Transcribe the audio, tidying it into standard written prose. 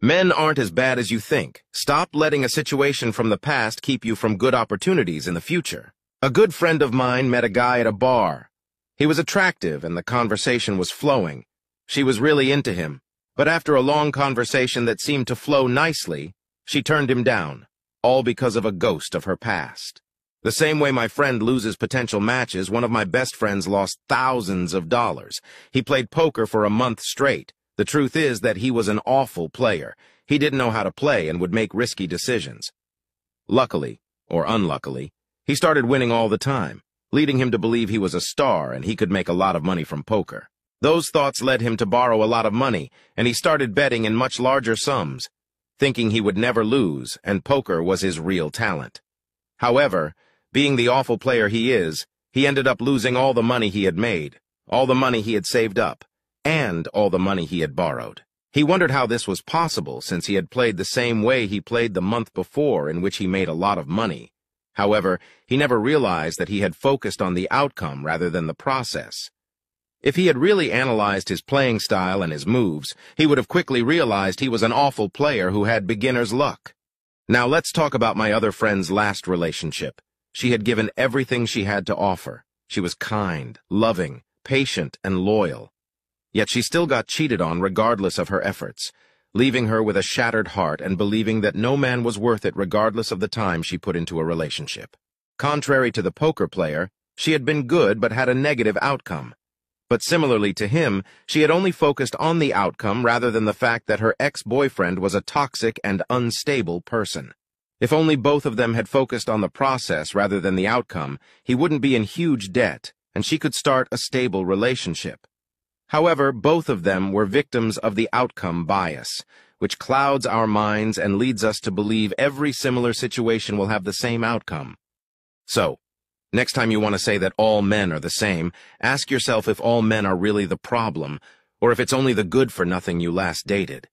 Men aren't as bad as you think. Stop letting a situation from the past keep you from good opportunities in the future. A good friend of mine met a guy at a bar. He was attractive and the conversation was flowing. She was really into him, but after a long conversation that seemed to flow nicely, she turned him down, all because of a ghost of her past. The same way my friend loses potential matches, one of my best friends lost thousands of dollars. He played poker for a month straight. The truth is that he was an awful player. He didn't know how to play and would make risky decisions. Luckily, or unluckily, he started winning all the time, leading him to believe he was a star and he could make a lot of money from poker. Those thoughts led him to borrow a lot of money, and he started betting in much larger sums, thinking he would never lose, and poker was his real talent. However, being the awful player he is, he ended up losing all the money he had made, all the money he had saved up, and all the money he had borrowed. He wondered how this was possible since he had played the same way he played the month before, in which he made a lot of money. However, he never realized that he had focused on the outcome rather than the process. If he had really analyzed his playing style and his moves, he would have quickly realized he was an awful player who had beginner's luck. Now let's talk about my other friend's last relationship. She had given everything she had to offer. She was kind, loving, patient, and loyal. Yet she still got cheated on regardless of her efforts, leaving her with a shattered heart and believing that no man was worth it regardless of the time she put into a relationship. Contrary to the poker player, she had been good but had a negative outcome. But similarly to him, she had only focused on the outcome rather than the fact that her ex-boyfriend was a toxic and unstable person. If only both of them had focused on the process rather than the outcome, he wouldn't be in huge debt, and she could start a stable relationship. However, both of them were victims of the outcome bias, which clouds our minds and leads us to believe every similar situation will have the same outcome. So, next time you want to say that all men are the same, ask yourself if all men are really the problem, or if it's only the good-for-nothing you last dated.